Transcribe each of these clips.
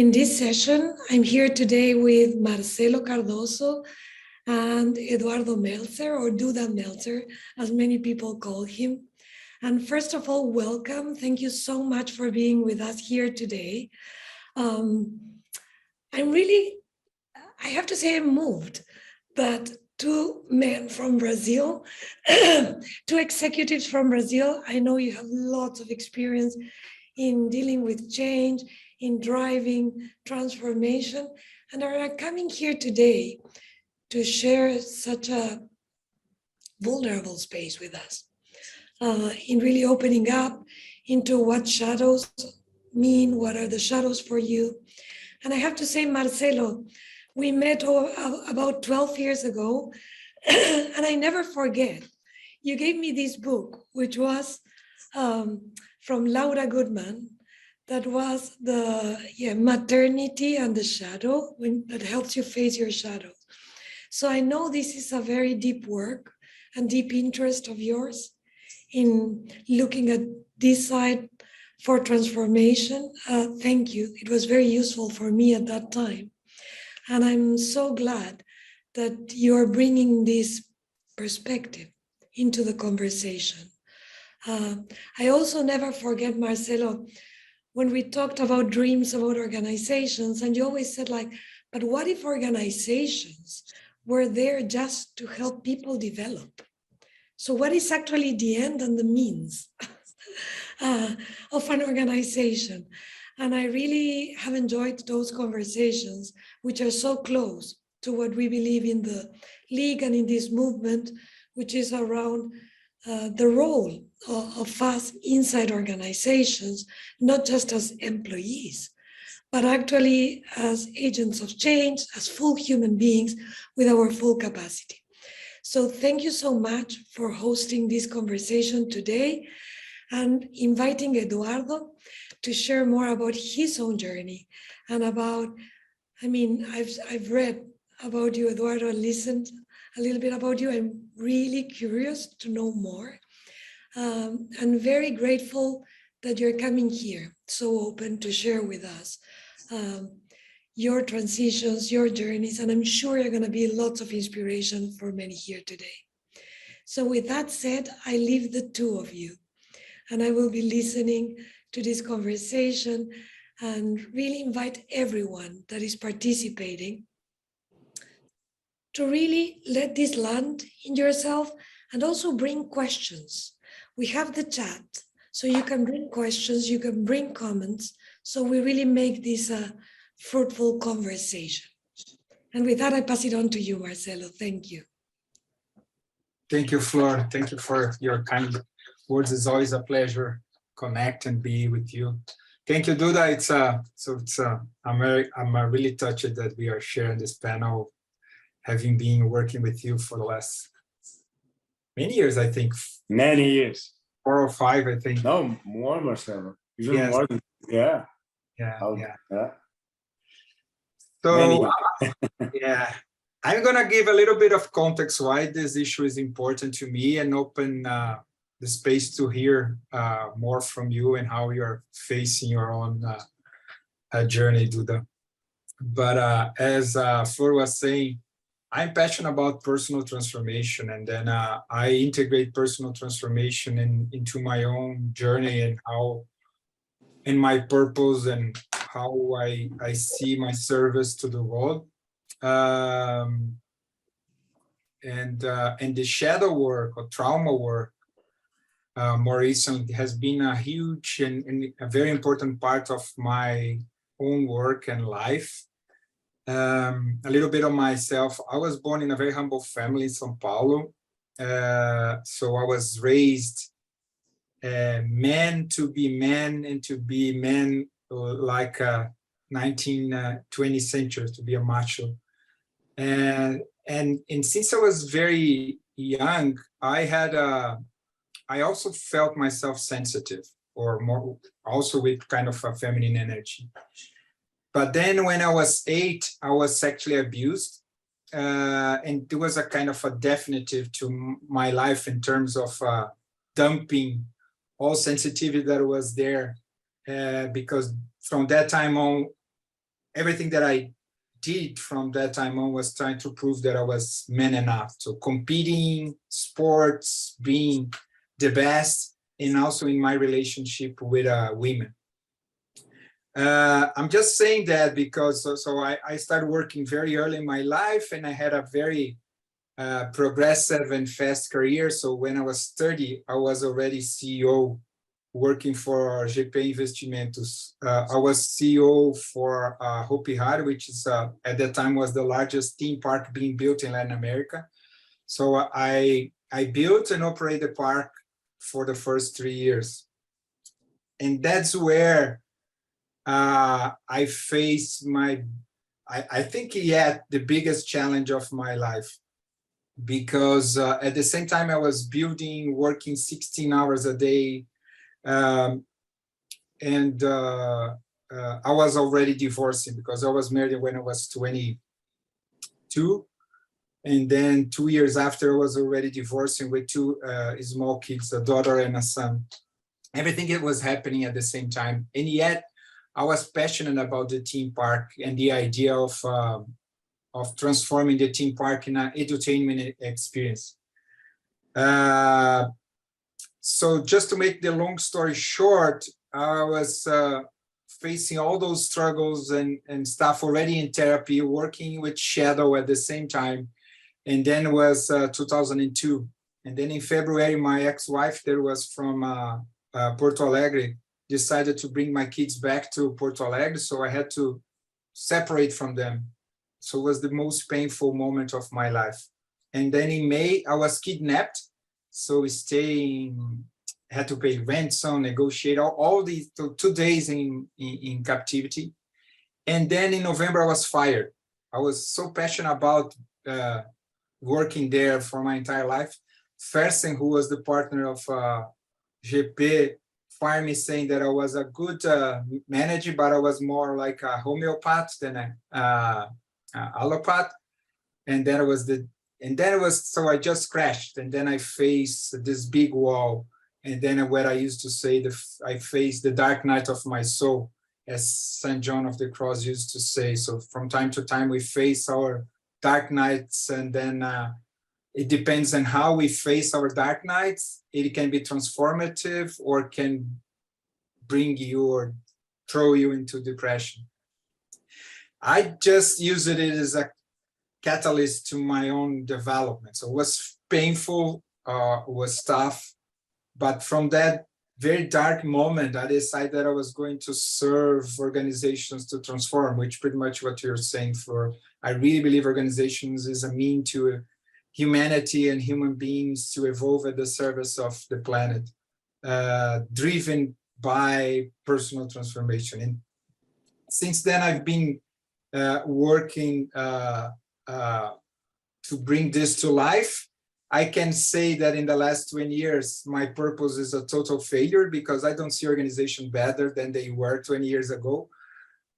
In this session, I'm here today with Marcelo Cardoso and Eduardo Meltzer, or Duda Meltzer, as many people call him. And first of all, welcome. Thank you so much for being with us here today. I have to say I'm moved that two men from Brazil, two executives from Brazil, I know you have lots of experience in dealing with change, in driving transformation, and are coming here today to share such a vulnerable space with us, in really opening up into what shadows mean, what are the shadows for you. And I have to say, Marcelo, we met about 12 years ago, and I never forget. You gave me this book, which was from Laura Goodman, that was the maternity and the shadow, that helps you face your shadows. So I know this is a very deep work and deep interest of yours in looking at this side for transformation. Thank you. It was very useful for me at that time. And I'm so glad that you're bringing this perspective into the conversation. I also never forget, Marcelo, when we talked about dreams about organizations, and you always said like, but what if organizations were there just to help people develop? So what is actually the end and the means of an organization? And I really have enjoyed those conversations, which are so close to what we believe in the League and in this movement, which is around the role of us inside organizations, not just as employees, but actually as agents of change, as full human beings with our full capacity. So thank you so much for hosting this conversation today and inviting Eduardo to share more about his own journey and about, I've read about you, Eduardo, and listened a little bit about you. I'm really curious to know more. I'm very grateful that you're coming here, so open to share with us your transitions, your journeys, and I'm sure you're going to be lots of inspiration for many here today. So with that said, I leave the two of you, and I will be listening to this conversation and really invite everyone that is participating to really let this land in yourself and also bring questions. We have the chat, so you can bring questions, you can bring comments, so we really make this a fruitful conversation. And with that, I pass it on to you, Marcelo. Thank you. Thank you, Flor. Thank you for your kind words. It's always a pleasure connect and be with you. Thank you, Duda. I'm really touched that we are sharing this panel, having been working with you for the last many years, I think. Many years. 4 or 5, I think. No, more, Marcelo. Even yes. more than, yeah. Yeah. So, yeah, I'm going to give a little bit of context why this issue is important to me and open the space to hear more from you and how you're facing your own journey, Duda. But as Flor was saying, I'm passionate about personal transformation, and then I integrate personal transformation into my own journey and my purpose and how I see my service to the world. And the shadow work or trauma work more recently has been a huge and a very important part of my own work and life. A little bit of myself. I was born in a very humble family in São Paulo. So I was raised men to be men and to be men like 19th, 20th century, to be a macho. And since I was very young, I also felt myself sensitive, or more also with kind of a feminine energy. But then when I was 8, I was sexually abused. And it was a kind of a definitive to my life in terms of dumping all sensitivity that was there. Because from that time on, everything that I did from that time on was trying to prove that I was man enough. So competing, sports, being the best, and also in my relationship with women. I'm just saying that because I started working very early in my life, and I had a very progressive and fast career. So when I was 30, I was already CEO working for GIW2022. I was CEO for Hopi Hari, which is at that time was the largest theme park being built in Latin America. So I built and operated the park for the first 3 years. And that's where I faced I think yet the biggest challenge of my life, because at the same time I was building, working 16 hours a day, and I was already divorcing because I was married when I was 22. And then 2 years after, I was already divorcing with two small kids, a daughter and a son. Everything that was happening at the same time. And yet I was passionate about the theme park and the idea of transforming the theme park in an edutainment experience. So just to make the long story short, I was facing all those struggles and stuff already in therapy, working with shadow at the same time. And then it was 2002. And then in February, my ex-wife, that was from Porto Alegre, decided to bring my kids back to Porto Alegre. So I had to separate from them. So it was the most painful moment of my life. And then in May, I was kidnapped. So staying, had to pay ransom, negotiate all these 2 days in captivity. And then in November, I was fired. I was so passionate about working there for my entire life. Fersen, who was the partner of GP, fired me saying that I was a good manager, but I was more like a homeopath than a allopath. And then so I just crashed. And then I faced this big wall. And then where I used to say, I faced the dark night of my soul, as St. John of the Cross used to say. So from time to time, we face our dark nights, and then it depends on how we face our dark nights. It can be transformative or can bring you or throw you into depression. I just used it as a catalyst to my own development. So it was painful, was tough, but from that very dark moment, I decided that I was going to serve organizations to transform, which pretty much what you're saying. I really believe organizations is a mean to humanity and human beings to evolve at the service of the planet, driven by personal transformation. And since then, I've been working to bring this to life. I can say that in the last 20 years, my purpose is a total failure because I don't see organization better than they were 20 years ago.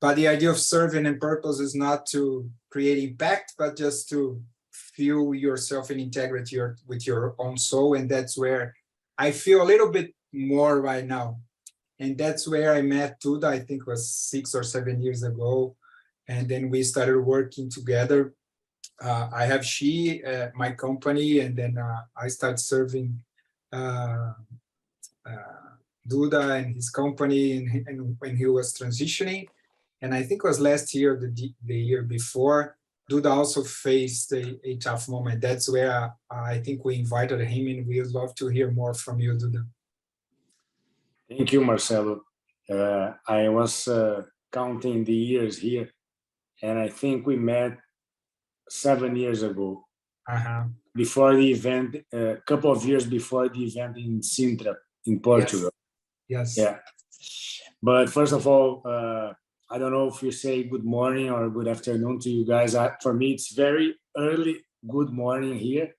But the idea of serving and purpose is not to create impact, but just to fuel yourself in integrity with your own soul. And that's where I feel a little bit more right now. And that's where I met Tuda, I think it was 6 or 7 years ago. And then we started working together. I have my company, and then I started serving Duda and his company, and when he was transitioning. And I think it was last year, the year before, Duda also faced a tough moment. That's where I think we invited him, and we would love to hear more from you, Duda. Thank you, Marcelo. I was counting the years here, and I think we met 7 years ago, before the event, a couple of years before the event in Sintra, in Portugal. Yes. Yeah. But first of all, I don't know if you say good morning or good afternoon to you guys. For me, it's very early good morning here.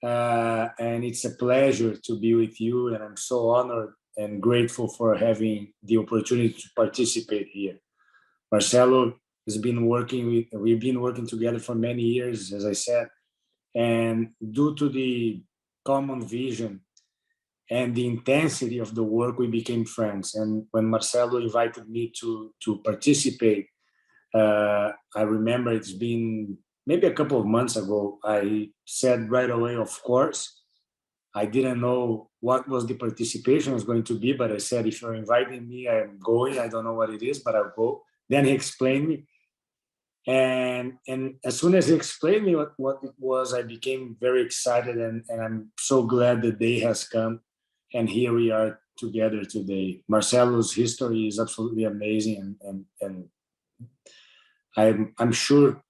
And it's a pleasure to be with you. And I'm so honored and grateful for having the opportunity to participate here. Marcelo has been we've been working together for many years, as I said, and due to the common vision and the intensity of the work, we became friends. And when Marcelo invited me to participate, I remember it's been maybe a couple of months ago. I said right away, of course. I didn't know what was the participation was going to be, but I said, if you're inviting me, I'm going. I don't know what it is, but I'll go. Then he explained me. And as soon as he explained me what it was, I became very excited, and I'm so glad the day has come. And here we are together today. Marcelo's history is absolutely amazing, and I'm sure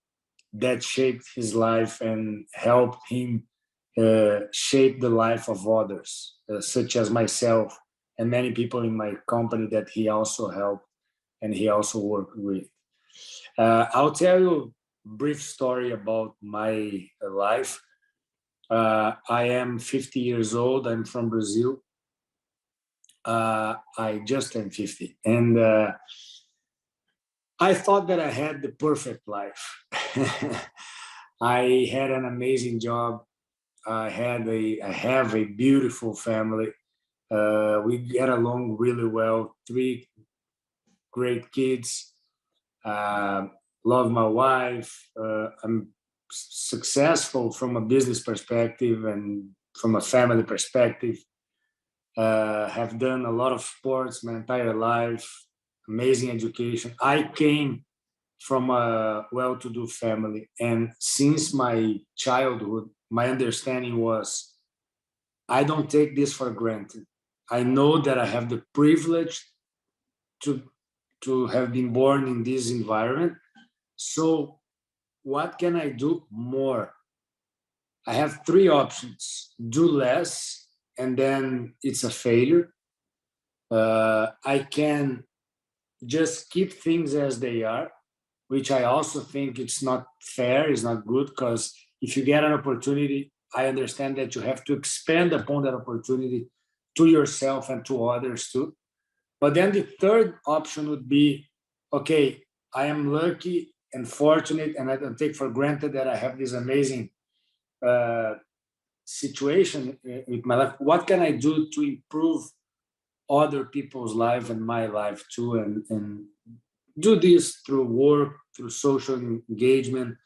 that shaped his life and helped him shape the life of others, such as myself and many people in my company that he also helped and he also worked with. I'll tell you a brief story about my life. I am 50 years old. I'm from Brazil. I just turned 50. And I thought that I had the perfect life. I had an amazing job. I have a beautiful family. We get along really well. 3 great kids. Love my wife. I'm successful from a business perspective and from a family perspective. Have done a lot of sports my entire life. Amazing education. I came from a well-to-do family, and since my childhood, my understanding was I don't take this for granted. I know that I have the privilege to have been born in this environment. So what can I do more? I have 3 options: do less, and then it's a failure. I can just keep things as they are, which I also think it's not fair, it's not good, because if you get an opportunity, I understand that you have to expand upon that opportunity to yourself and to others too. But then the third option would be, okay, I am lucky and fortunate, and I don't take for granted that I have this amazing situation with my life. What can I do to improve other people's life and my life too? And do this through work, through social engagement,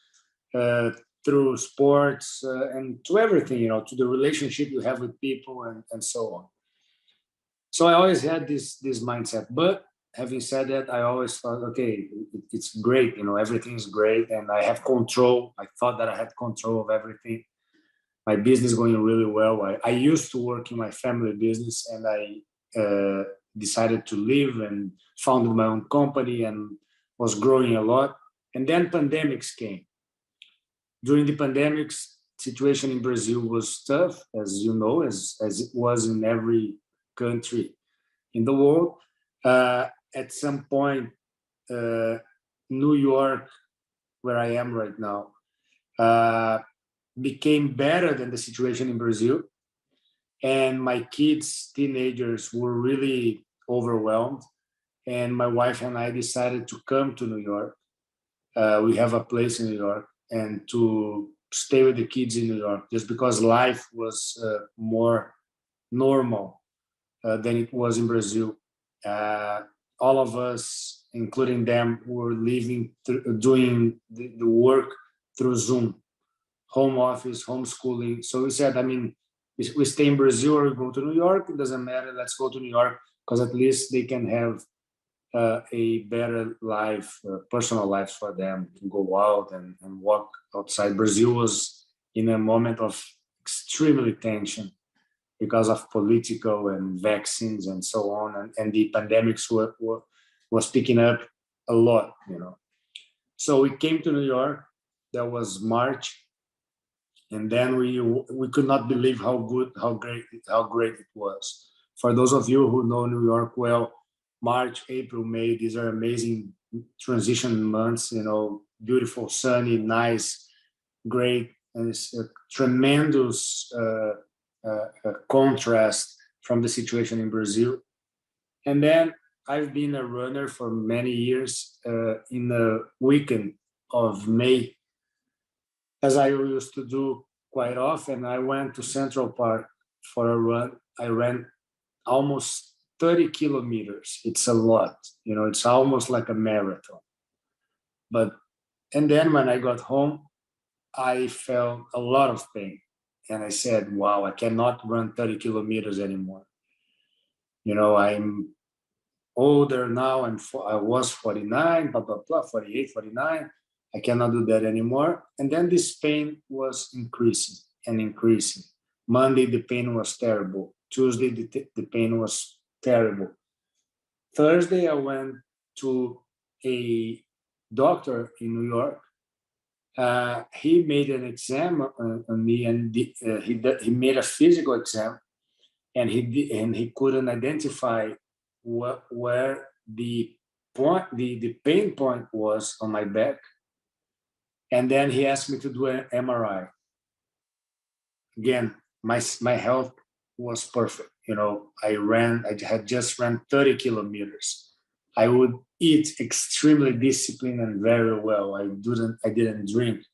uh, through sports, and to everything, to the relationship you have with people, and so on. So I always had this mindset. But having said that, I always thought, okay, it's great, everything's great, and I have control. I thought that I had control of everything. My business going really well. I used to work in my family business, and I decided to leave and founded my own company and was growing a lot. And then pandemics came. During the pandemics, situation in Brazil was tough, as you know, as it was in every country in the world. At some point, New York, where I am right now, became better than the situation in Brazil. And my kids, teenagers, were really overwhelmed. And my wife and I decided to come to New York. We have a place in New York, and to stay with the kids in New York, just because life was more normal than it was in Brazil. All of us, including them, were living, doing the work through Zoom, home office, homeschooling. So we said, we stay in Brazil or we go to New York, it doesn't matter, let's go to New York, because at least they can have a better life, personal life for them, to go out and walk outside. Brazil was in a moment of extremely tension because of political and vaccines and so on, and the pandemics was picking up a lot, So we came to New York. That was March, and then we could not believe how great it was. For those of you who know New York well, March, April, May, these are amazing transition months, beautiful, sunny, nice, great, and it's a tremendous contrast from the situation in Brazil. And then I've been a runner for many years. In the weekend of May, as I used to do quite often, I went to Central Park for a run. I ran almost 30 kilometers. It's a lot, it's almost like a marathon. And then when I got home, I felt a lot of pain. And I said, wow, I cannot run 30 kilometers anymore. I'm older now. I was 49, blah, blah, blah, 48, 49. I cannot do that anymore. And then this pain was increasing and increasing. Monday, the pain was terrible. Tuesday, the pain was terrible. Thursday, I went to a doctor in New York. He made an exam on me, and he made a physical exam, and he couldn't identify where the pain point was on my back. And then he asked me to do an MRI. Again, my health was perfect. I had just ran 30 kilometers. I would eat extremely disciplined and very well. I didn't drink.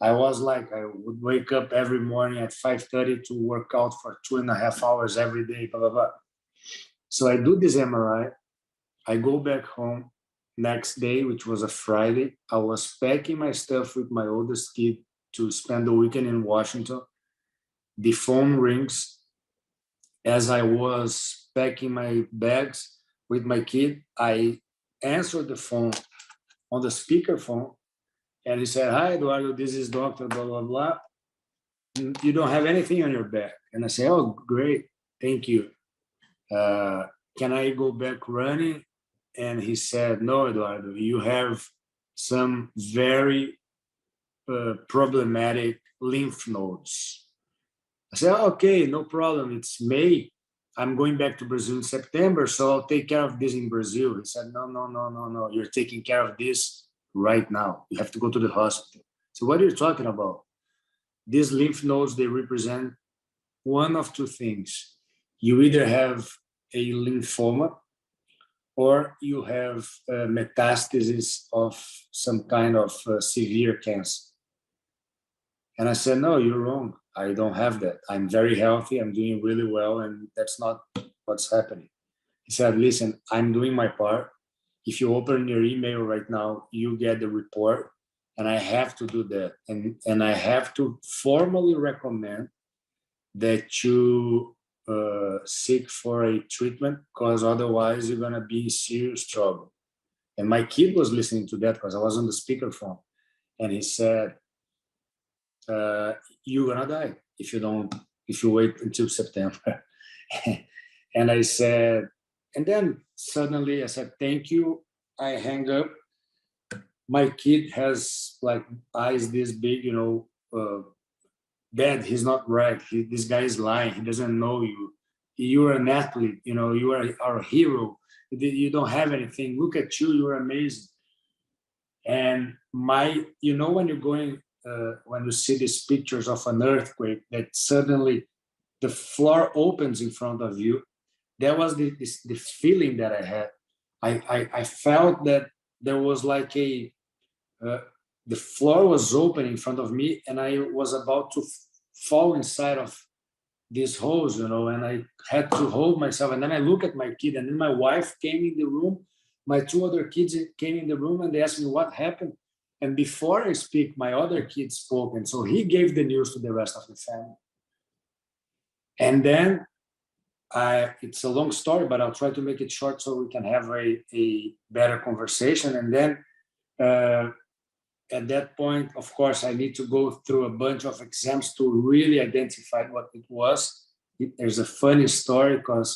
I was like, I would wake up every morning at 5:30 to work out for 2.5 hours every day, blah, blah, blah. So I do this MRI. I go back home next day, which was a Friday. I was packing my stuff with my oldest kid to spend the weekend in Washington. The phone rings. As I was packing my bags with my kid, I answered the phone on the speakerphone, and he said, "Hi, Eduardo, this is Dr. blah, blah, blah. You don't have anything on your back." And I said, "Oh, great. Thank you. Can I go back running?" And he said, "No, Eduardo, you have some very problematic lymph nodes." I said, "Okay, no problem. It's May. I'm going back to Brazil in September, so I'll take care of this in Brazil." He said, "No, no, no, no, no. You're taking care of this right now. You have to go to the hospital." So what are you talking about? These lymph nodes, they represent one of two things. You either have a lymphoma or you have metastasis of some kind of severe cancer. And I said, "No, you're wrong. I don't have that. I'm very healthy. I'm doing really well. And that's not what's happening." He said, "Listen, I'm doing my part. If you open your email right now, you get the report. And I have to do that. And I have to formally recommend that you seek for a treatment, because otherwise you're going to be in serious trouble." And my kid was listening to that because I was on the speakerphone. And he said, "You're going to die if you wait until September." And I said, and then suddenly I said, "Thank you." I hang up. My kid has like eyes this big, "Dad, he's not right. This guy is lying. He doesn't know you. You're an athlete. You are our hero. You don't have anything. Look at you. You're amazing." And when you're going, when you see these pictures of an earthquake, that suddenly the floor opens in front of you. That was the feeling that I had. I felt that there was like the floor was open in front of me, and I was about to fall inside of this hose, and I had to hold myself. And then I look at my kid, and then my wife came in the room. My two other kids came in the room, and they asked me what happened. And before I speak, my other kid spoke, and so he gave the news to the rest of the family. And then it's a long story, but I'll try to make it short so we can have a better conversation. And then at that point, of course, I need to go through a bunch of exams to really identify what it was. There's a funny story because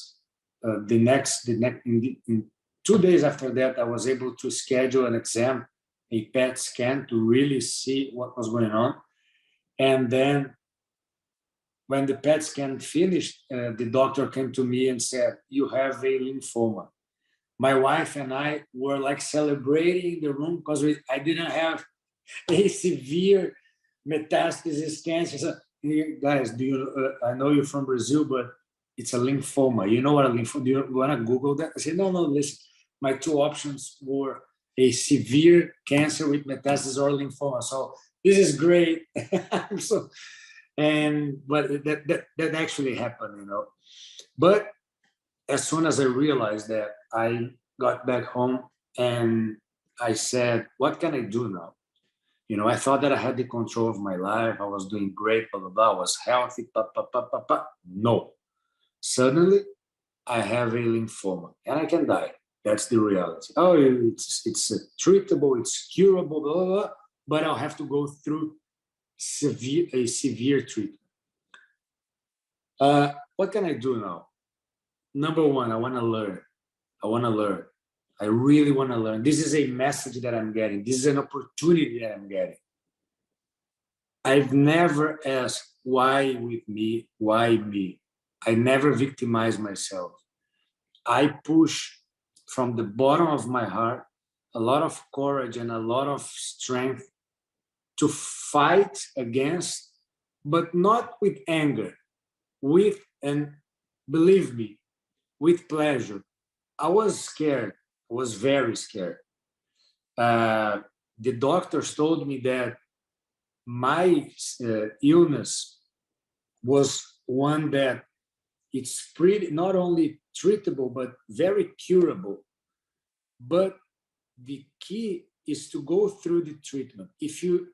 in 2 days after that, I was able to schedule an exam, a PET scan, to really see what was going on. And then when the PET scan finished, the doctor came to me and said, "You have a lymphoma." My wife and I were like celebrating in the room because I didn't have a severe metastasis cancer. So, "Guys, I know you're from Brazil, but it's a lymphoma. You know what a lymphoma? Do you want to Google that?" I said, No, listen. My two options were a severe cancer with metastasis or lymphoma. So this is great. But that actually happened, But as soon as I realized that, I got back home and I said, what can I do now? You know, I thought that I had the control of my life. I was doing great, blah, blah, blah. I was healthy, No. Suddenly, I have a lymphoma and I can die. That's the reality. Oh, it's treatable, it's curable, blah, blah, blah, but I'll have to go through severe treatment. What can I do now? Number one, I want to learn. I really want to learn. This is a message that I'm getting. This is an opportunity that I'm getting. I've never asked, why with me? Why me? I never victimize myself. I push from the bottom of my heart a lot of courage and a lot of strength to fight against, but not with anger, and believe me, with pleasure. I was scared. I was very scared. The doctors told me that my illness was one that it's pretty not only treatable but very curable. But the key is to go through the treatment. If you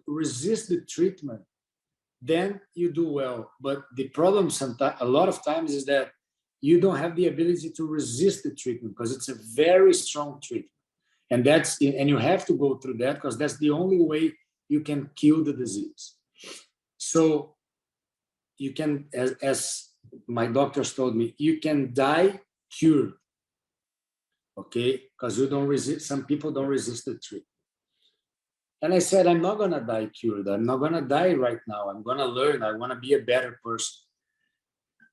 resist the treatment, then you do well. But the problem sometimes, a lot of times, is that you don't have the ability to resist the treatment because it's a very strong treatment, and you have to go through that because that's the only way you can kill the disease. So you can, as my doctors told me, you can die cured. Okay, because you don't resist. Some people don't resist the treatment. And I said, I'm not gonna die cured. I'm not gonna die right now. I'm gonna learn. I want to be a better person.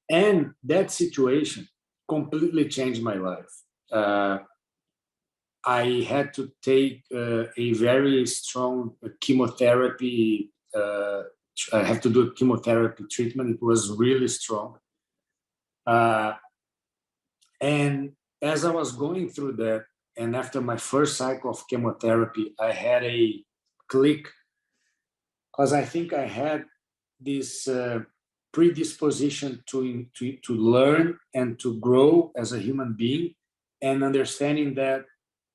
And that situation completely changed my life. I had to take a very strong chemotherapy. I have to do a chemotherapy treatment. It was really strong. And as I was going through that, and after my first cycle of chemotherapy, I had a click because I think I had this predisposition to learn and to grow as a human being, and understanding that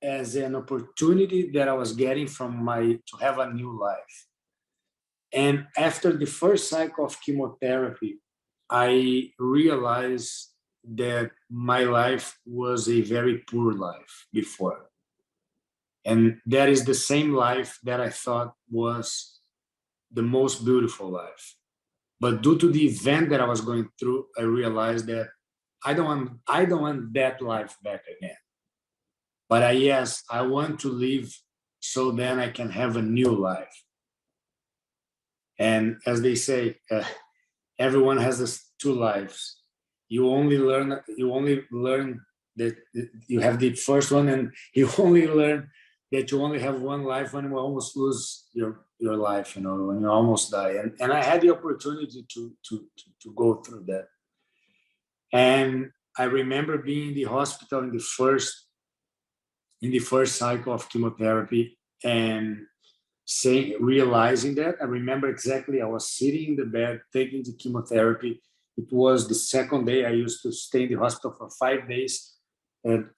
as an opportunity that I was getting to have a new life. And after the first cycle of chemotherapy, I realized that my life was a very poor life before. And that is the same life that I thought was the most beautiful life. But due to the event that I was going through, I realized that I don't want that life back again. But I want to live so then I can have a new life. And as they say, everyone has this two lives. You only learn that you have the first one, and you only learn that you only have one life when you almost lose your life, when you almost die. And I had the opportunity to go through that. And I remember being in the hospital in the first cycle of chemotherapy and realizing that. I remember exactly, I was sitting in the bed taking the chemotherapy. It was the second day. I used to stay in the hospital for 5 days,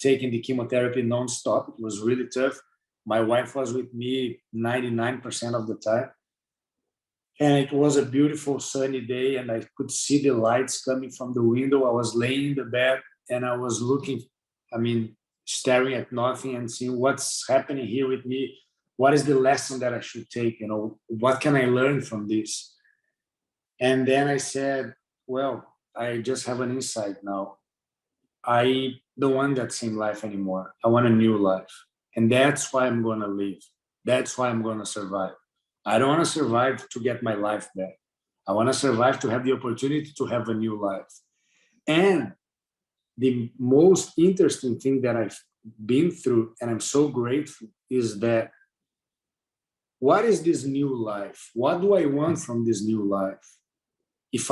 taking the chemotherapy nonstop. It was really tough. My wife was with me 99% of the time. And it was a beautiful sunny day, and I could see the lights coming from the window. I was laying in the bed and I was looking, staring at nothing and seeing what's happening here with me. What is the lesson that I should take? What can I learn from this? And then I said, well, I just have an insight now. I don't want that same life anymore. I want a new life. And that's why I'm going to live. That's why I'm going to survive. I don't want to survive to get my life back. I want to survive to have the opportunity to have a new life. And the most interesting thing that I've been through, and I'm so grateful, is that what is this new life? What do I want from this new life? If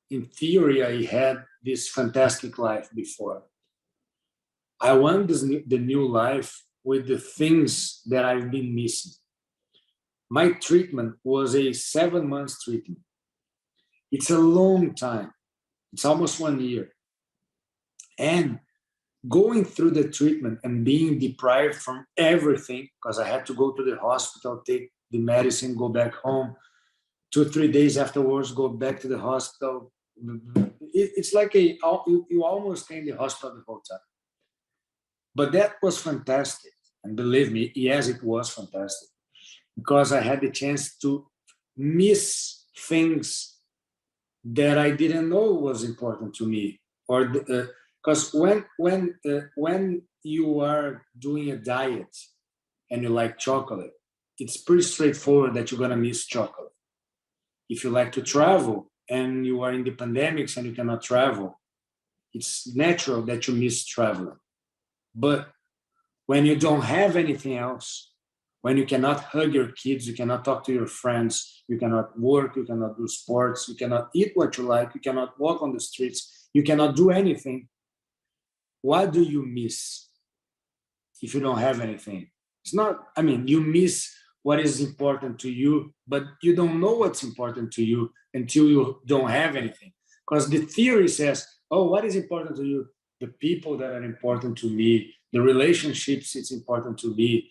in theory, I had this fantastic life before. I want the new life with the things that I've been missing. My treatment was a 7-month treatment. It's a long time. It's almost 1 year. And going through the treatment and being deprived from everything, because I had to go to the hospital, take the medicine, go back home, 2-3 days afterwards, go back to the hospital. It's like you almost stay in the hospital the whole time. But that was fantastic. And believe me, yes, it was fantastic, because I had the chance to miss things that I didn't know was important to me. Or because when you are doing a diet and you like chocolate, it's pretty straightforward that you're gonna miss chocolate. If you like to travel and you are in the pandemics and you cannot travel, it's natural that you miss traveling. But when you don't have anything else, when you cannot hug your kids, you cannot talk to your friends, you cannot work, you cannot do sports, you cannot eat what you like, you cannot walk on the streets, you cannot do anything, what do you miss if you don't have anything? It's not, I mean, you miss what is important to you, but you don't know what's important to you until you don't have anything. Because the theory says, oh, what is important to you? The people that are important to me, the relationships, it's important to me.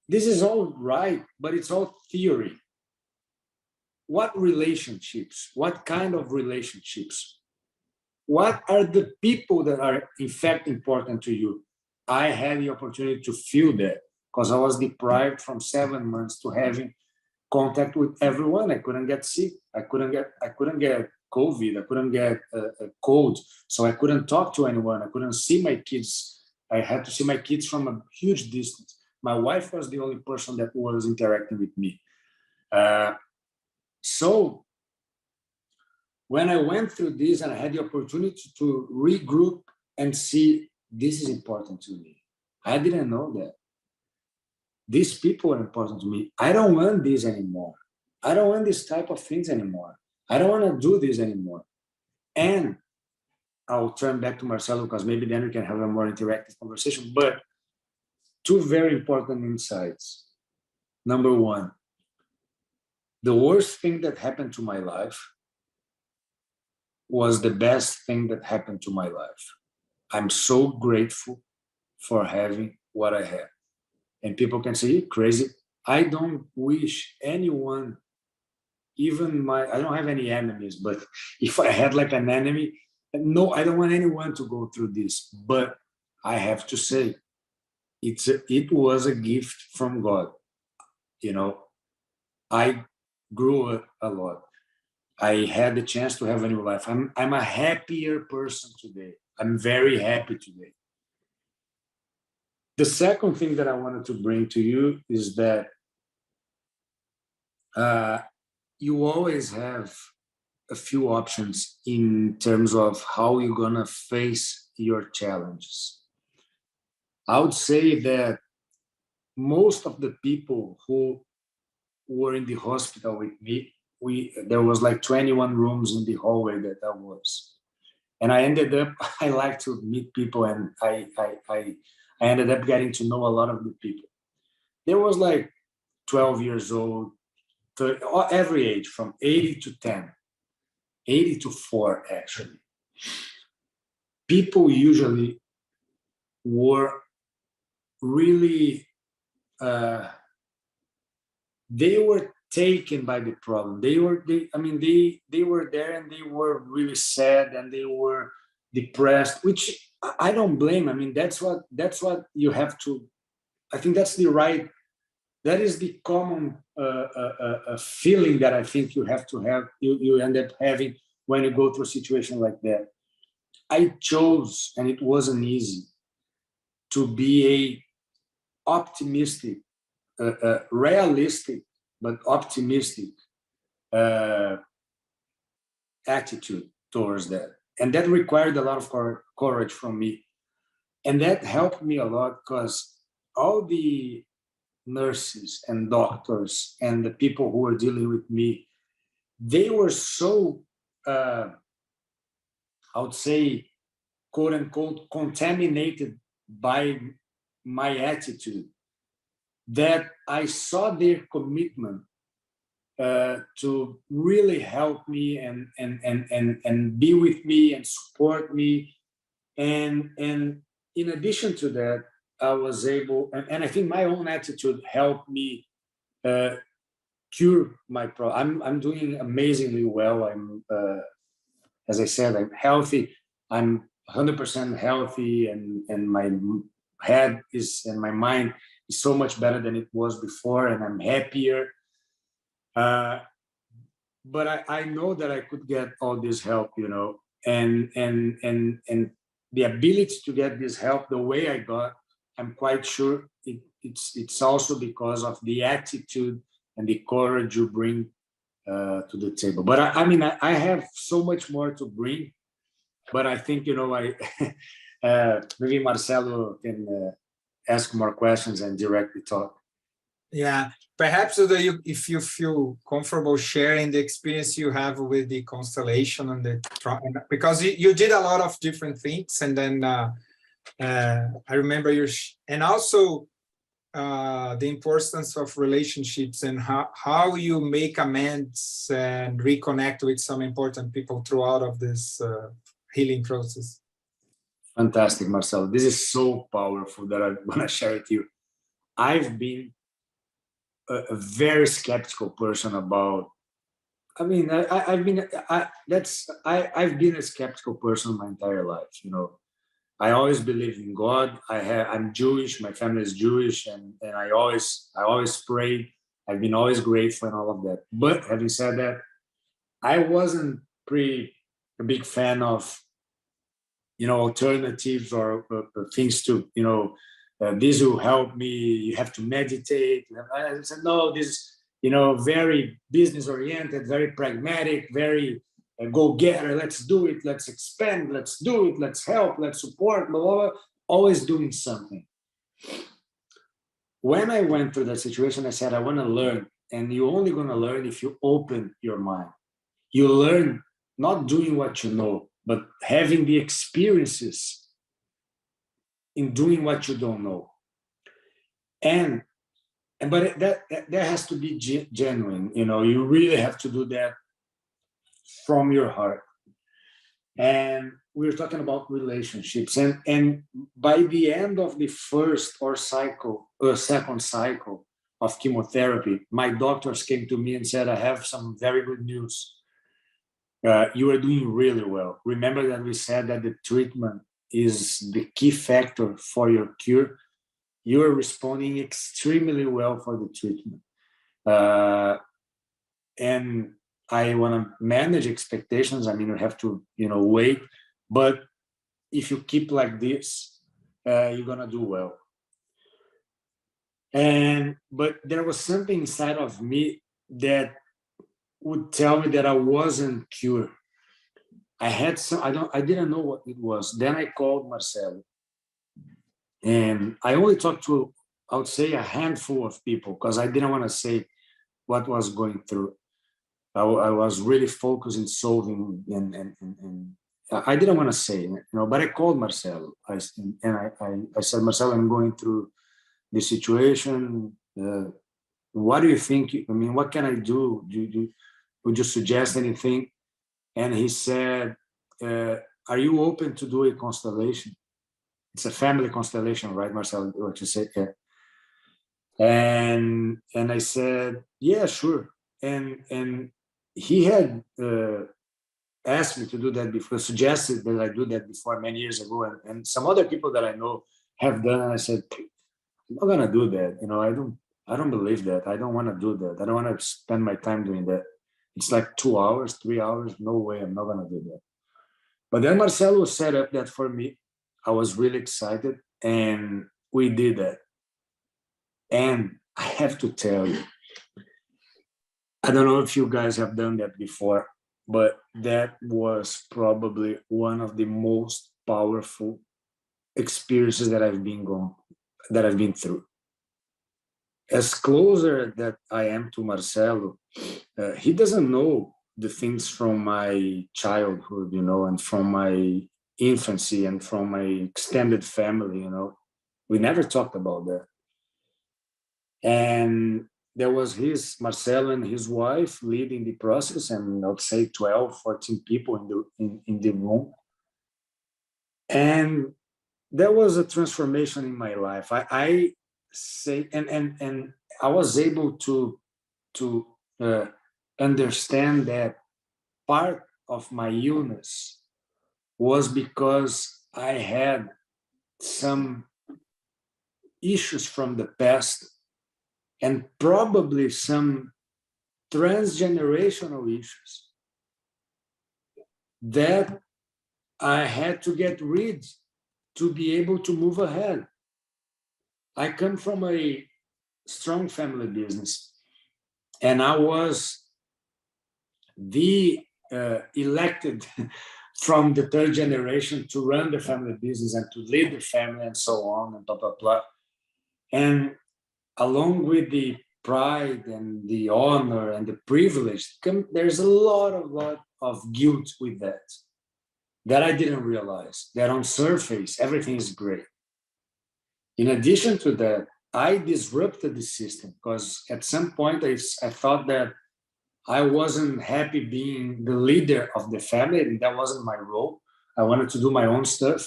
This is all right, but it's all theory. What relationships? What kind of relationships? What are the people that are in fact important to you? I had the opportunity to feel that, because I was deprived from 7 months to having contact with everyone. I couldn't get sick. I couldn't get COVID. I couldn't get a cold. So I couldn't talk to anyone. I couldn't see my kids. I had to see my kids from a huge distance. My wife was the only person that was interacting with me. So when I went through this and I had the opportunity to regroup and see, this is important to me. I didn't know that. These people are important to me. I don't want this anymore. I don't want this type of things anymore. I don't want to do this anymore. And I'll turn back to Marcelo, because maybe then we can have a more interactive conversation. But two very important insights. Number one, the worst thing that happened to my life was the best thing that happened to my life. I'm so grateful for having what I have. And people can say, you're crazy. I don't wish anyone, even I don't have any enemies, but if I had like an enemy, no, I don't want anyone to go through this. But I have to say, it was a gift from God. You know, I grew a lot. I had the chance to have a new life. I'm a happier person today. I'm very happy today. The second thing that I wanted to bring to you is that you always have a few options in terms of how you're going to face your challenges. I would say that most of the people who were in the hospital with me, there was like 21 rooms in the hallway that I was. And I ended up, I like to meet people, and I ended up getting to know a lot of the people. There was like 12 years old, 30, every age, from 80 to 10, 80 to 4, actually. People usually were really, they were taken by the problem. They were there, and they were really sad, and they were depressed, which I don't blame. I mean, that's what you have to, I think that's the right, that is the common feeling that I think you have to have, you end up having when you go through a situation like that. I chose, and it wasn't easy, to be a optimistic, realistic, but optimistic attitude towards that. And that required a lot of courage from me. And that helped me a lot, because all the nurses and doctors and the people who were dealing with me, they were so, I would say, quote unquote, contaminated by my attitude, that I saw their commitment to really help me and be with me and support me. And in addition to that, I was able, and I think my own attitude helped me cure my problem. I'm doing amazingly well. I'm, as I said, I'm healthy. I'm 100% healthy, and my head is, and my mind is so much better than it was before, and I'm happier. But I know that I could get all this help, you know, and the ability to get this help the way I got, I'm quite sure it's also because of the attitude and the courage you bring to the table. But I mean, I have so much more to bring, but I think, you know, I maybe Marcelo can ask more questions and directly talk. Yeah, perhaps if you feel comfortable sharing the experience you have with the constellation and because you did a lot of different things, and then I remember and also the importance of relationships and how you make amends and reconnect with some important people throughout of this healing process. Fantastic, Marcelo. This is so powerful that I want to share with you. I've been a very skeptical person about. I mean, I've been a skeptical person my entire life. You know, I always believe in God. I'm Jewish. My family is Jewish, and I always pray. I've been always grateful and all of that. But having said that, I wasn't a big fan of, you know, alternatives or things to, you know, this will help me. You have to meditate. I said, no, this, you know, very business oriented, very pragmatic, very go getter. Let's do it. Let's expand. Let's do it. Let's help. Let's support. Blah, blah, blah. Always doing something. When I went through that situation, I said, I want to learn. And you're only going to learn if you open your mind. You learn not doing what you know, but having the experiences in doing what you don't know. But that has to be genuine. You know, you really have to do that from your heart. And we're talking about relationships. And by the end of the first or second cycle of chemotherapy, my doctors came to me and said, I have some very good news. You are doing really well. Remember that we said that the treatment is the key factor for your cure. You are responding extremely well for the treatment. And I want to manage expectations. I mean, you have to, you know, wait. But if you keep like this, you're going to do well. But there was something inside of me that would tell me that I wasn't cured. I didn't know what it was. Then I called Marcelo. And I only talked to, I would say, a handful of people because I didn't want to say what was going through. I was really focused in solving, and I didn't want to say, you know, but I called Marcelo. I said, Marcelo, I'm going through this situation. What do you think? I mean, what can I do? Would you suggest anything? And he said, are you open to do a constellation? It's a family constellation, right, Marcelo? What you said, yeah. And I said, yeah, sure. And he had asked me to do that before, suggested that I do that before many years ago, and some other people that I know have done. And I said, I'm not gonna do that. You know, I don't believe that. I don't want to do that. I don't want to spend my time doing that. It's like 2 hours, 3 hours. No way, I'm not gonna do that. But then Marcelo set up that for me. I was really excited, and we did that. And I have to tell you, I don't know if you guys have done that before, but that was probably one of the most powerful experiences that I've been through. As closer that I am to Marcelo, he doesn't know the things from my childhood, you know, and from my infancy and from my extended family, you know. We never talked about that. And there was Marcelo and his wife leading the process, and I would say 12, 14 people in the room. And there was a transformation in my life. I say, and I was able to understand that part of my illness was because I had some issues from the past and probably some transgenerational issues that I had to get rid to be able to move ahead. I come from a strong family business, and I was the elected from the third generation to run the family business and to lead the family and so on and blah, blah, blah. And along with the pride and the honor and the privilege, there's a lot of guilt with that I didn't realize, that on surface, everything is great. In addition to that, I disrupted the system because at some point I thought that I wasn't happy being the leader of the family, and that wasn't my role. I wanted to do my own stuff.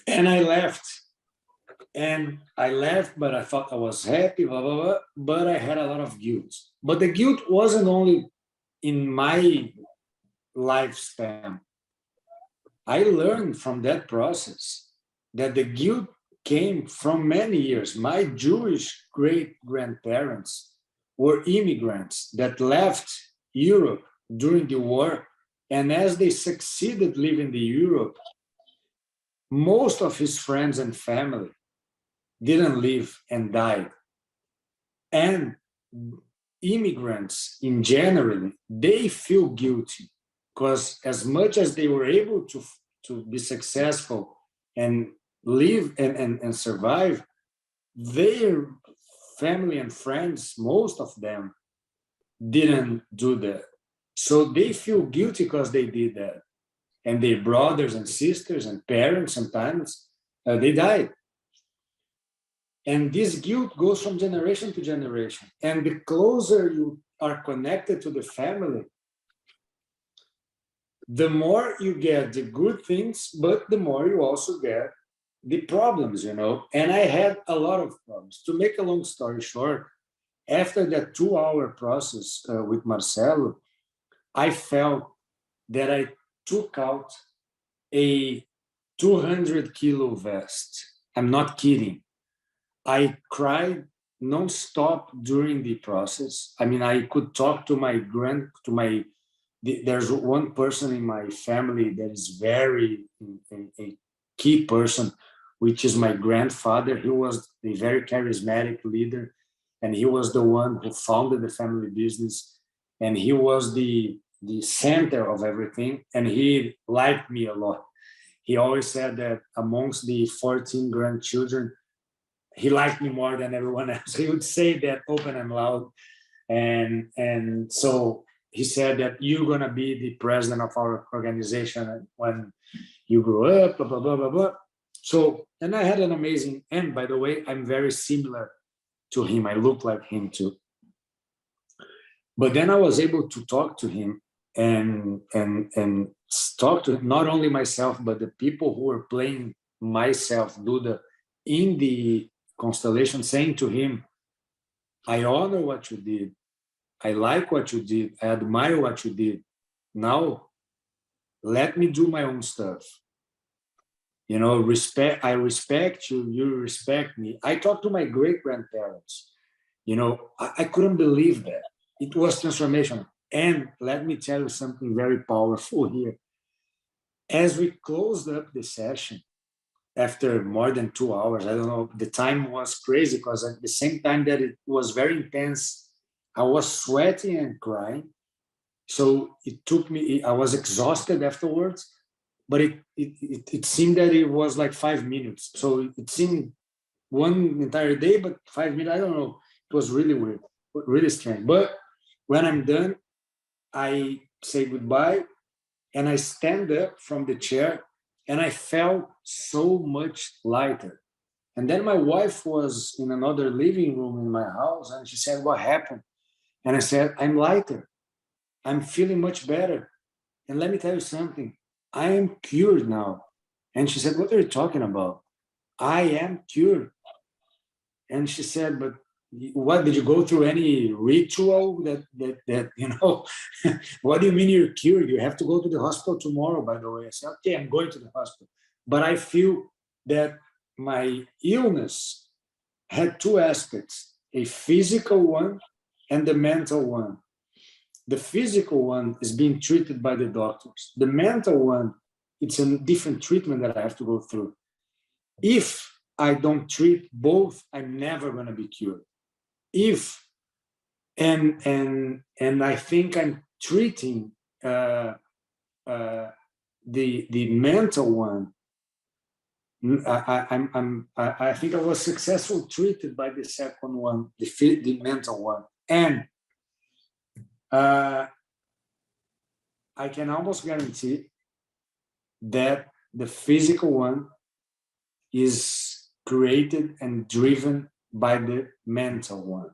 And I left. And I left, but I thought I was happy, blah, blah, blah, but I had a lot of guilt. But the guilt wasn't only in my lifespan. I learned from that process that the guilt came from many years. My Jewish great-grandparents were immigrants that left Europe during the war. And as they succeeded living in Europe, most of his friends and family didn't live and died. And immigrants in general, they feel guilty because as much as they were able to be successful and live and survive, their family and friends, most of them, didn't do that. So they feel guilty because they did that. And their brothers and sisters and parents sometimes, they died. And this guilt goes from generation to generation. And the closer you are connected to the family, the more you get the good things, but the more you also get the problems, you know. And I had a lot of problems. To make a long story short, after that 2-hour process with Marcelo, I felt that I took out a 200-kilo vest. I'm not kidding. I cried nonstop during the process. I mean, I could talk to there's one person in my family that is very a key person, which is my grandfather. He was a very charismatic leader, and he was the one who founded the family business, and he was the center of everything, and he liked me a lot. He always said that amongst the 14 grandchildren, he liked me more than everyone else. He would say that open and loud. And so he said that you're going to be the president of our organization when you grow up, blah, blah, blah, blah, blah. So, and I had an amazing, and by the way, I'm very similar to him. I look like him too. But then I was able to talk to him and talk to not only myself, but the people who were playing myself, Duda, in the constellation, saying to him, I honor what you did. I like what you did. I admire what you did. Now, let me do my own stuff. You know, I respect you, you respect me. I talked to my great-grandparents. You know, I couldn't believe that. It was transformational. And let me tell you something very powerful here. As we closed up the session, after more than 2 hours, I don't know, the time was crazy because at the same time that it was very intense, I was sweating and crying. So it took me, I was exhausted afterwards, but it seemed that it was like 5 minutes. So it seemed one entire day, but 5 minutes, I don't know. It was really weird, really strange. But when I'm done, I say goodbye and I stand up from the chair and I felt so much lighter. And then my wife was in another living room in my house and she said, what happened? And I said, I'm lighter. I'm feeling much better. And let me tell you something, I am cured now. And she said, what are you talking about? I am cured. And she said, but what, did you go through any ritual that you know, what do you mean you're cured? You have to go to the hospital tomorrow, by the way. I said, okay, I'm going to the hospital. But I feel that my illness had two aspects, a physical one and the mental one. The physical one is being treated by the doctors. The mental one, it's a different treatment that I have to go through. If I don't treat both, I'm never going to be cured. If and I think I'm treating the mental one. I think I was successful treated by the second one, the mental one, and I can almost guarantee that the physical one is created and driven by the mental one.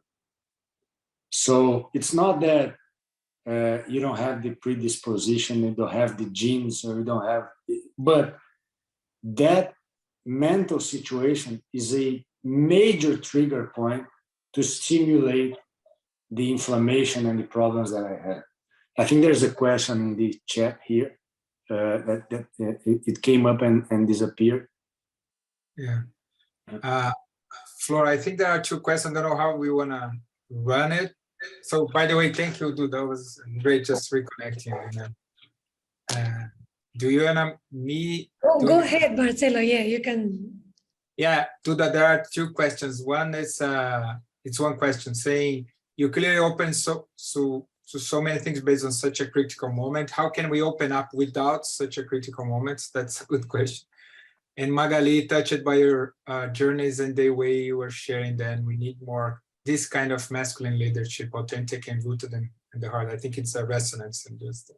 So it's not that you don't have the predisposition, you don't have the genes, or you don't have, but that mental situation is a major trigger point to stimulate the inflammation and the problems that I had. I think there's a question in the chat here that it came up and disappeared. Yeah. Flora, I think there are two questions. I don't know how we want to run it. So, by the way, thank you, Duda. That was great just reconnecting. Do you want me? Oh, go ahead, Marcelo. Yeah, you can. Yeah, Duda, there are two questions. One is, it's one question saying, you clearly open so many things based on such a critical moment. How can we open up without such a critical moment? That's a good question. And Magali, touched by your journeys and the way you were sharing them, we need more this kind of masculine leadership, authentic and rooted in the heart. I think it's a resonance and just.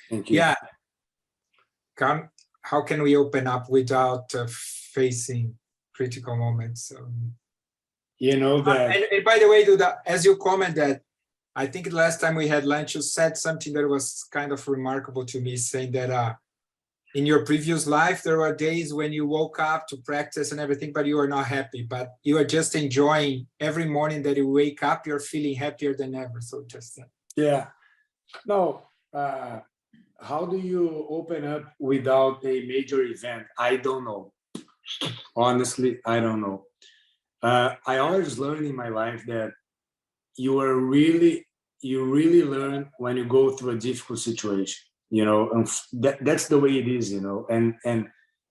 Thank you. Yeah. How can we open up without facing critical moments? You know that. And by the way, Duda, as you commented, I think the last time we had lunch, you said something that was kind of remarkable to me, saying that in your previous life, there were days when you woke up to practice and everything, but you are not happy, but you are just enjoying every morning that you wake up, you're feeling happier than ever. So just yeah. No, how do you open up without a major event? I don't know. Honestly, I don't know. I always learned in my life that you really learn when you go through a difficult situation, you know, and that's the way it is, you know. And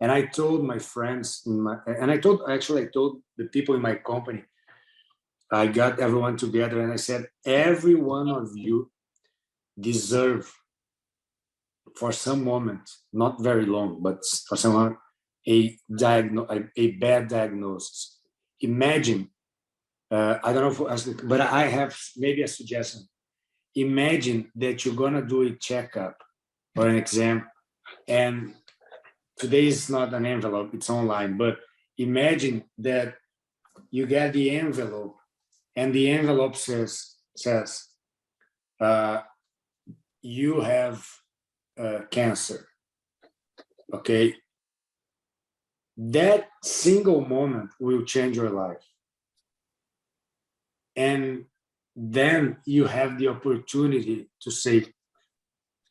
I told my friends, I told the people in my company, I got everyone together and I said, every one of you deserve, for some moment, not very long, but for someone, a bad diagnosis. Imagine, I don't know if, but I have maybe a suggestion. Imagine that you're gonna do a checkup or an exam, and today is not an envelope, it's online, but imagine that you get the envelope and the envelope says you have cancer. Okay, that single moment will change your life, and then you have the opportunity to say,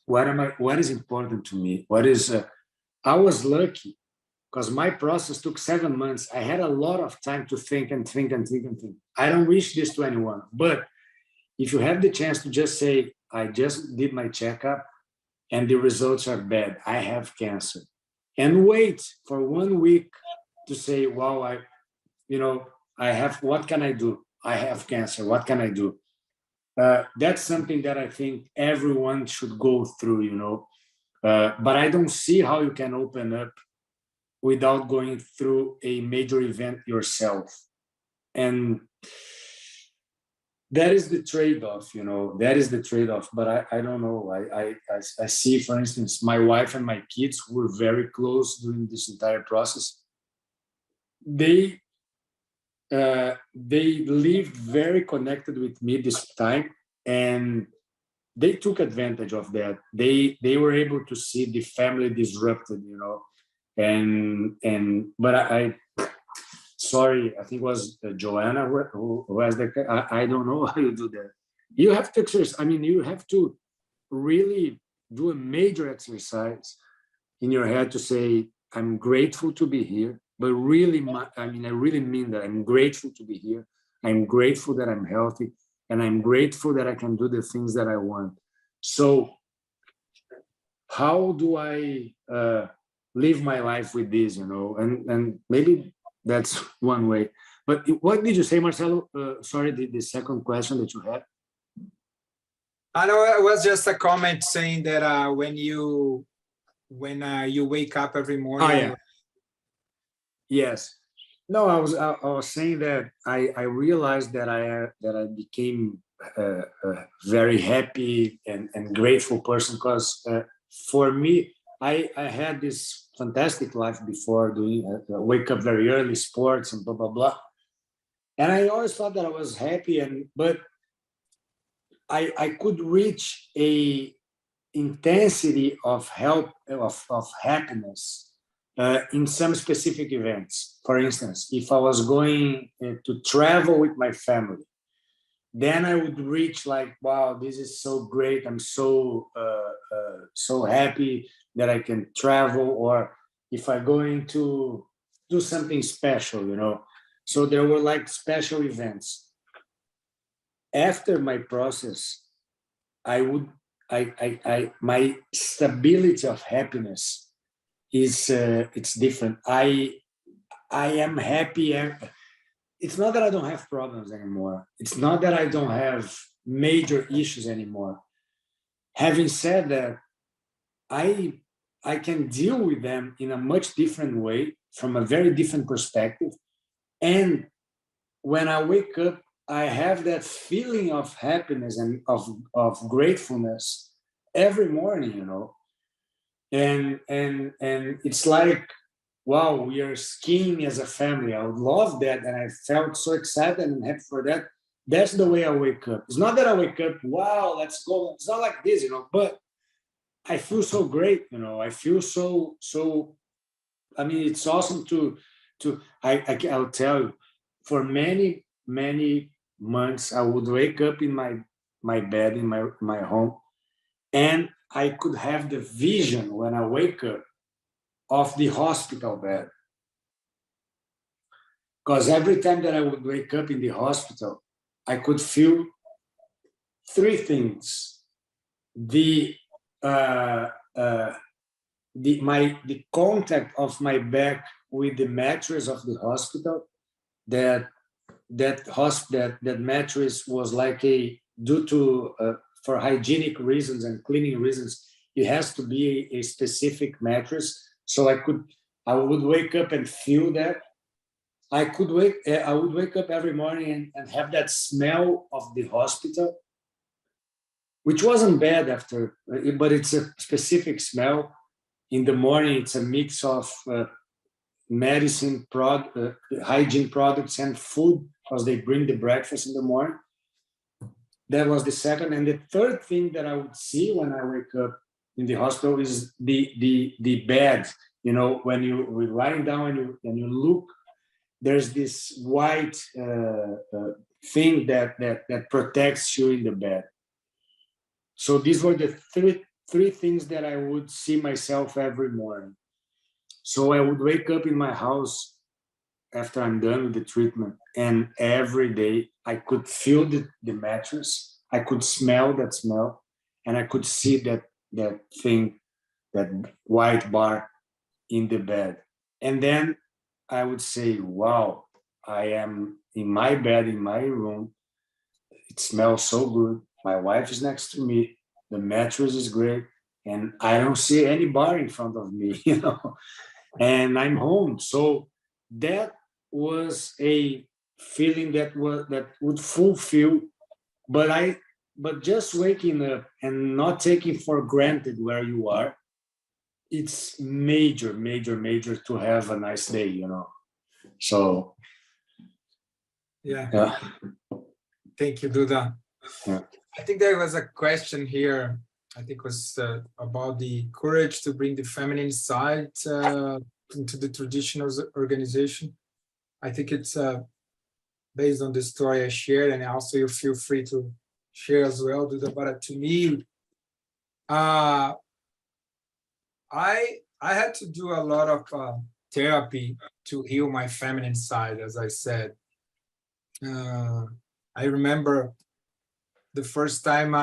what is important to me? What is I was lucky because my process took 7 months. I had a lot of time to think and think and think and think. I don't wish this to anyone, but if you have the chance to just say, I just did my checkup and the results are bad, I have cancer, and wait for 1 week to say, wow, I have, what can I do? I have cancer, what can I do? That's something that I think everyone should go through, you know. But I don't see how you can open up without going through a major event yourself. And that is the trade-off, you know, that is the trade-off. But I don't know. I see, for instance, my wife and my kids, who were very close during this entire process. They lived very connected with me this time, and they took advantage of that. They were able to see the family disrupted, you know, But I sorry, I think it was Joanna who has the, I don't know how you do that. You have to exercise. I mean, you have to really do a major exercise in your head to say, I'm grateful to be here, but really, I really mean that. I'm grateful to be here. I'm grateful that I'm healthy, and I'm grateful that I can do the things that I want. So how do I live my life with this, and maybe that's one way. But what did you say, Marcelo? Sorry, the second question that you had. I know it was just a comment saying that when you wake up every morning. Oh, yeah. Yes. No, I was saying that I realized that I became a very happy and grateful person, because for me, I had this fantastic life before, doing wake up very early, sports and blah blah blah, and I always thought that I was happy, but I could reach a intensity of happiness in some specific events. For instance, if I was going to travel with my family, then I would reach like, wow, this is so great. I'm so so happy that I can travel. Or if I'm going to do something special, So there were like special events. After my process, my stability of happiness is it's different. I am happy. It's not that I don't have problems anymore. It's not that I don't have major issues anymore. Having said that, I can deal with them in a much different way, from a very different perspective. And when I wake up, I have that feeling of happiness and of gratefulness every morning, And it's like, wow, we are skiing as a family. I would love that. And I felt so excited and happy for that. That's the way I wake up. It's not that I wake up, wow, let's go. It's not like this, but I feel so great, I feel so, I mean, it's awesome I'll tell you, for many, many months, I would wake up in my bed, in my home, and I could have the vision when I wake up of the hospital bed. Because every time that I would wake up in the hospital, I could feel three things. The contact of my back with the mattress of the hospital, that mattress was like due to for hygienic reasons and cleaning reasons, it has to be a specific mattress. So I would wake up and feel that. I would wake up every morning and have that smell of the hospital, which wasn't bad after, but it's a specific smell. In the morning, it's a mix of medicine, hygiene products, and food, because they bring the breakfast in the morning. That was the second. And the third thing that I would see when I wake up in the hospital is the bed. When you're lying down and you look, there's this white thing that protects you in the bed. So these were the three things that I would see myself every morning. So I would wake up in my house after I'm done with the treatment, and every day I could feel the mattress, I could smell that smell, and I could see that thing, that white bar in the bed. And then I would say, wow, I am in my bed, in my room. It smells so good. My wife is next to me. The mattress is great. And I don't see any bar in front of me, and I'm home. So that was a feeling that would fulfill, but just waking up and not taking for granted where you are, it's major to have a nice day, So yeah. Thank you, Duda. Yeah. I think there was a question here. I think it was about the courage to bring the feminine side into the traditional organization. I think it's based on the story I shared, and also you feel free to share as well, Duda. But to me, I had to do a lot of therapy to heal my feminine side, as I said. I remember the first time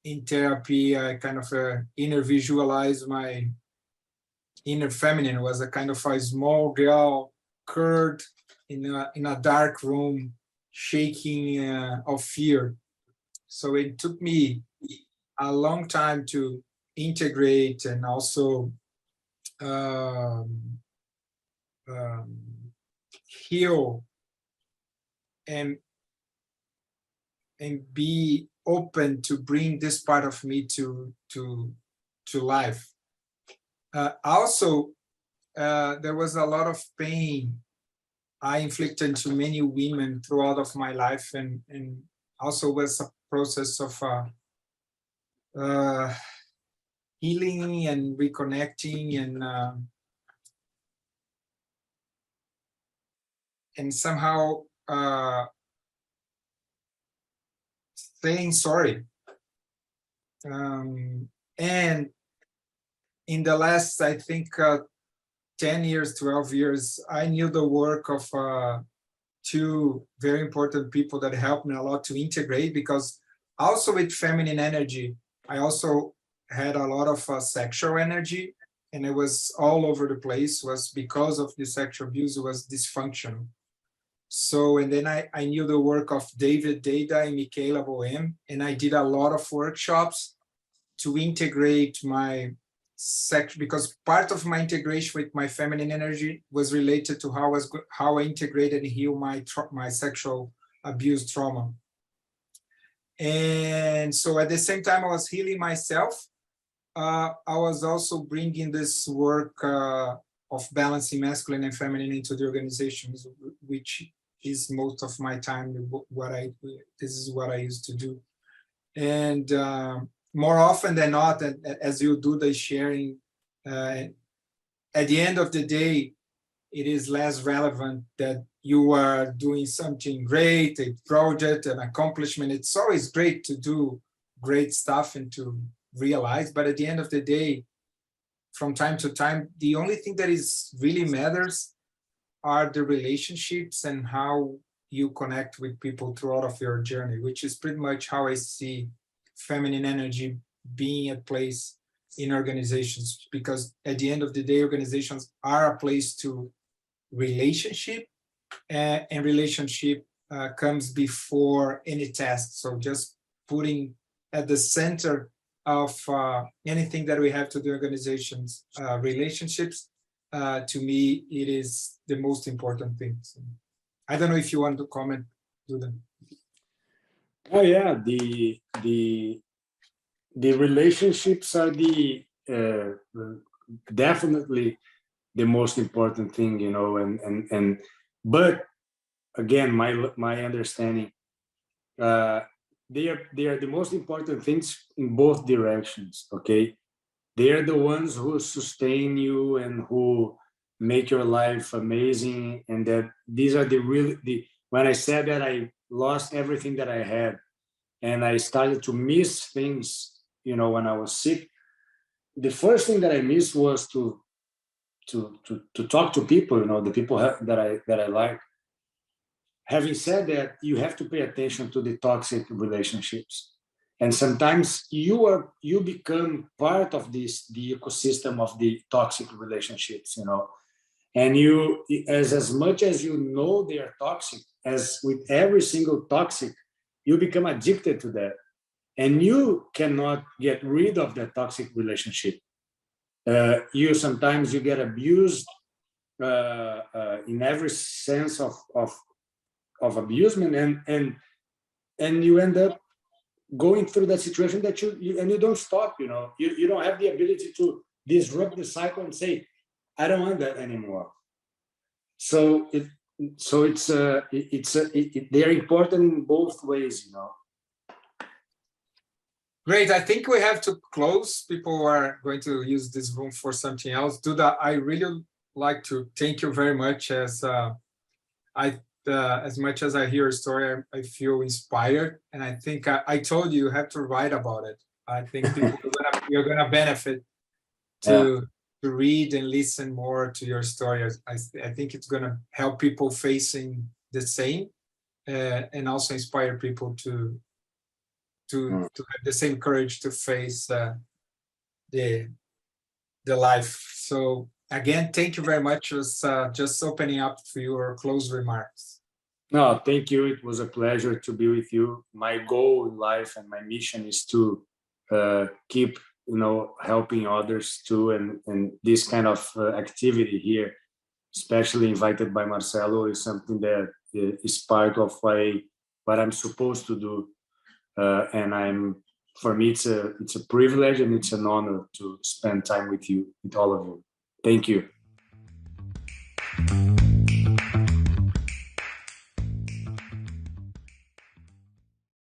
in therapy, I kind of inner visualized my inner feminine. It was a kind of a small girl curled in a dark room, shaking of fear. So it took me a long time to integrate and also um, heal and be open to bring this part of me to life. Also, there was a lot of pain I inflicted to many women throughout of my life, and also was a process of healing and reconnecting and somehow saying sorry. And in the last, I think, 10 years, 12 years, I knew the work of two very important people that helped me a lot to integrate, because also with feminine energy, I also had a lot of sexual energy, and it was all over the place. Was because of the sexual abuse, it was dysfunctional. So, and then I knew the work of David Data and Michaela Boehm, and I did a lot of workshops to integrate my sex, because part of my integration with my feminine energy was related to how I integrated and heal my sexual abuse trauma. And so at the same time I was healing myself, I was also bringing this work of balancing masculine and feminine into the organizations, which is most of my time. This is what I used to do. And more often than not, as you do the sharing, at the end of the day, it is less relevant that you are doing something great, a project, an accomplishment. It's always great to do great stuff and to realize, but at the end of the day, from time to time, the only thing that is really matters are the relationships and how you connect with people throughout of your journey, which is pretty much how I see feminine energy being a place in organizations, because at the end of the day, organizations are a place to relationship, and relationship comes before any task. So just putting at the center of anything that we have to the organizations, relationships, to me, it is the most important thing. So, I don't know if you want to comment, Duda. Oh yeah, the relationships are the definitely the most important thing, you know, and but again, my understanding, they are the most important things in both directions. Okay, they are the ones who sustain you and who make your life amazing, and that these are the when I said that I lost everything that I had and I started to miss things, you know, when I was sick, the first thing that I missed was to talk to people, you know, the people that I like. Having said that, you have to pay attention to the toxic relationships, and sometimes you become part of the ecosystem of the toxic relationships, you know, and you as much as you know they are toxic, as with every single toxic, you become addicted to that, and you cannot get rid of that toxic relationship. You sometimes you get abused in every sense of abusement, and you end up going through that situation that you and you don't stop, you know, you don't have the ability to disrupt the cycle and say, I don't want that anymore. So they are important in both ways, you know. Great. I think we have to close. People are going to use this room for something else. Duda, I really like to thank you very much. As much as I hear your story, I feel inspired, and I think I told you have to write about it. I think people you're gonna benefit to read and listen more to your story. I think it's gonna help people facing the same, and also inspire people to have the same courage to face the life. So again, thank you very much. It was just opening up for your close remarks. No, thank you. It was a pleasure to be with you. My goal in life and my mission is to keep, helping others too. And this kind of activity here, especially invited by Marcelo, is something that is part of what I'm supposed to do. And for me, it's a privilege and it's an honor to spend time with you, with all of you. Thank you.